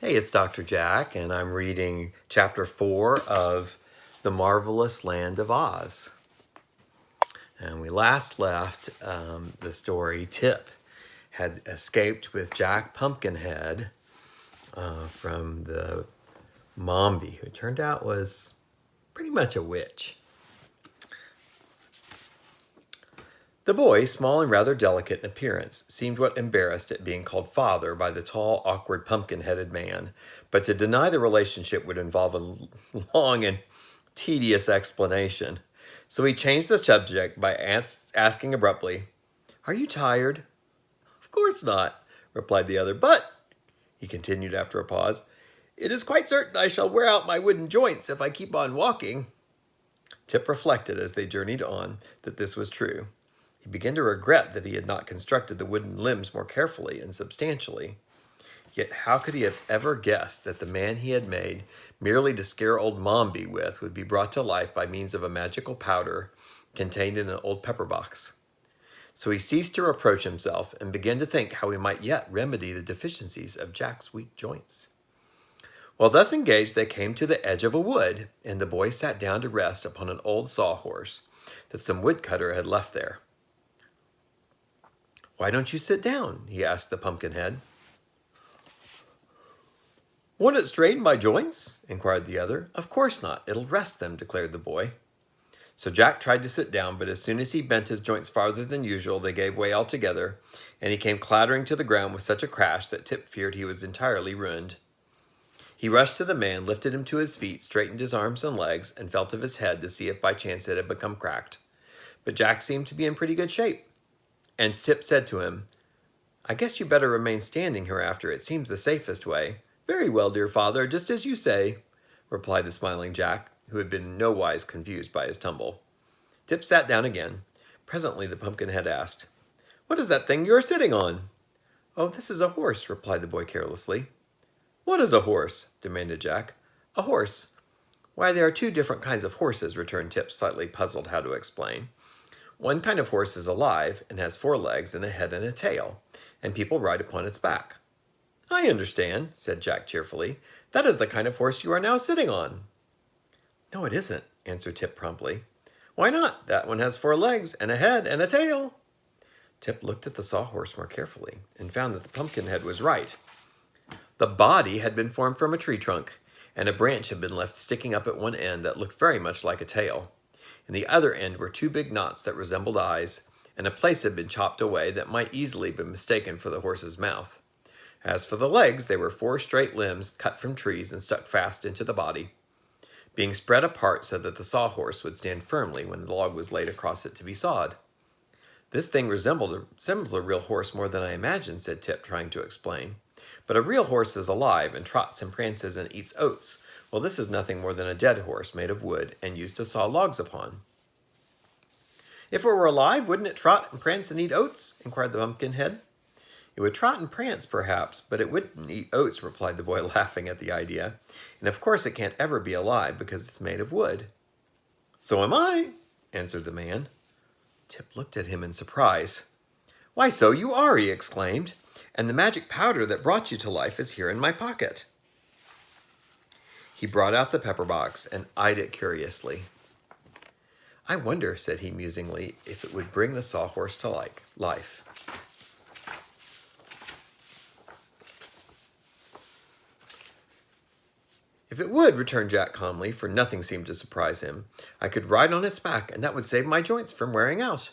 Hey, it's Dr. Jack, and I'm reading Chapter 4 of The Marvelous Land of Oz. And we last left the story. Tip had escaped with Jack Pumpkinhead from the Mombi, who turned out was pretty much a witch. The boy, small and rather delicate in appearance, seemed what embarrassed at being called father by the tall, awkward, pumpkin-headed man, but to deny the relationship would involve a long and tedious explanation. So he changed the subject by asking abruptly, "Are you tired?" "Of course not," replied the other, "but," he continued after a pause, "it is quite certain I shall wear out my wooden joints if I keep on walking." Tip reflected as they journeyed on that this was true. He began to regret that he had not constructed the wooden limbs more carefully and substantially. Yet how could he have ever guessed that the man he had made merely to scare old Mombi with would be brought to life by means of a magical powder contained in an old pepper box? So he ceased to reproach himself and began to think how he might yet remedy the deficiencies of Jack's weak joints. While thus engaged, they came to the edge of a wood, and the boy sat down to rest upon an old sawhorse that some woodcutter had left there. "Why don't you sit down?" he asked the Pumpkinhead. "Won't it strain my joints?" inquired the other. "Of course not. It'll rest them," declared the boy. So Jack tried to sit down, but as soon as he bent his joints farther than usual, they gave way altogether, and he came clattering to the ground with such a crash that Tip feared he was entirely ruined. He rushed to the man, lifted him to his feet, straightened his arms and legs, and felt of his head to see if by chance it had become cracked. But Jack seemed to be in pretty good shape. And Tip said to him, "I guess you better remain standing hereafter. It seems the safest way." "Very well, dear father, just as you say," replied the smiling Jack, who had been nowise confused by his tumble. Tip sat down again. Presently the Pumpkinhead asked, "What is that thing you are sitting on?" "Oh, this is a horse," replied the boy carelessly. "What is a horse?" demanded Jack. "A horse? Why, there are two different kinds of horses," returned Tip, slightly puzzled how to explain. "One kind of horse is alive and has 4 legs and a head and a tail, and people ride upon its back." "I understand," said Jack cheerfully. "That is the kind of horse you are now sitting on." "No, it isn't," answered Tip promptly. "Why not? That one has 4 legs and a head and a tail." Tip looked at the sawhorse more carefully and found that the Pumpkinhead was right. The body had been formed from a tree trunk, and a branch had been left sticking up at one end that looked very much like a tail. In the other end were 2 big knots that resembled eyes, and a place had been chopped away that might easily be mistaken for the horse's mouth. As for the legs, they were 4 straight limbs cut from trees and stuck fast into the body, being spread apart so that the sawhorse would stand firmly when the log was laid across it to be sawed. "This thing resembles a real horse more than I imagined," said Tip, trying to explain. "But a real horse is alive and trots and prances and eats oats, while this is nothing more than a dead horse made of wood and used to saw logs upon." "If it were alive, wouldn't it trot and prance and eat oats?" inquired the Pumpkinhead. "It would trot and prance, perhaps, but it wouldn't eat oats," replied the boy, laughing at the idea. "And of course it can't ever be alive because it's made of wood." "So am I," answered the man. Tip looked at him in surprise. "Why, so you are," he exclaimed, "and the magic powder that brought you to life is here in my pocket." He brought out the pepper box and eyed it curiously. "I wonder," said he musingly, "if it would bring the sawhorse to life." "If it would," returned Jack calmly, for nothing seemed to surprise him, "I could ride on its back, and that would save my joints from wearing out."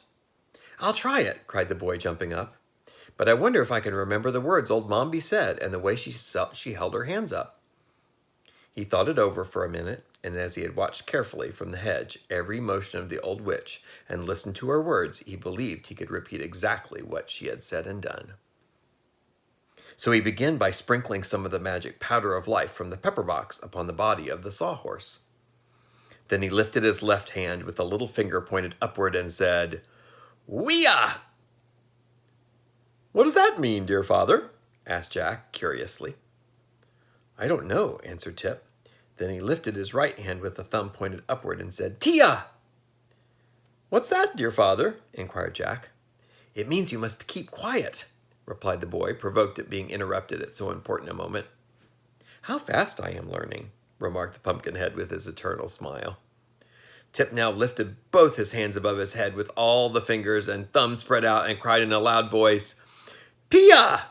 "I'll try it," cried the boy, jumping up. "But I wonder if I can remember the words old Mombi said and the way she held her hands up." He thought it over for a minute, and as he had watched carefully from the hedge every motion of the old witch and listened to her words, he believed he could repeat exactly what she had said and done. So he began by sprinkling some of the magic powder of life from the pepper box upon the body of the sawhorse. Then he lifted his left hand with the little finger pointed upward and said, "Wee-ah!" "What does that mean, dear father?" asked Jack, curiously. "I don't know," answered Tip. Then he lifted his right hand with the thumb pointed upward and said, "Tia!" "What's that, dear father?" inquired Jack. "It means you must keep quiet," replied the boy, provoked at being interrupted at so important a moment. How fast I am learning, remarked the Pumpkinhead with his eternal smile. Tip now lifted both his hands above his head with all the fingers and thumbs spread out and cried in a loud voice, "Pia!"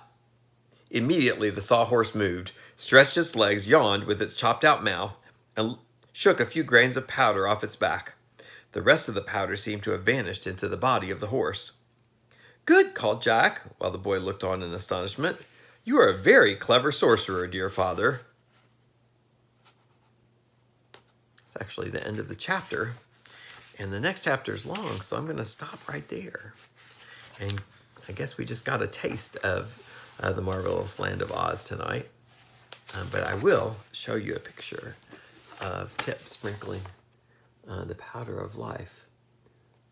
Immediately the sawhorse moved, stretched its legs, yawned with its chopped out mouth, and shook a few grains of powder off its back. The rest of the powder seemed to have vanished into the body of the horse. "Good," called Jack, while the boy looked on in astonishment. "You are a very clever sorcerer, dear father." It's actually the end of the chapter, and the next chapter is long, so I'm going to stop right there. And I guess we just got a taste of the Marvelous Land of Oz tonight. But I will show you a picture of Tip sprinkling the powder of life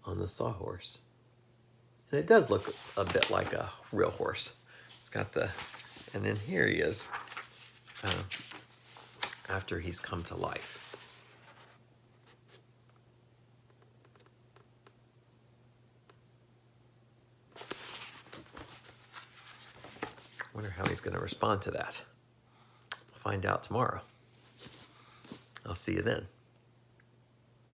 on the sawhorse. And it does look a bit like a real horse. It's got the, and then here he is after he's come to life. I wonder how he's going to respond to that. We'll find out tomorrow. I'll see you then.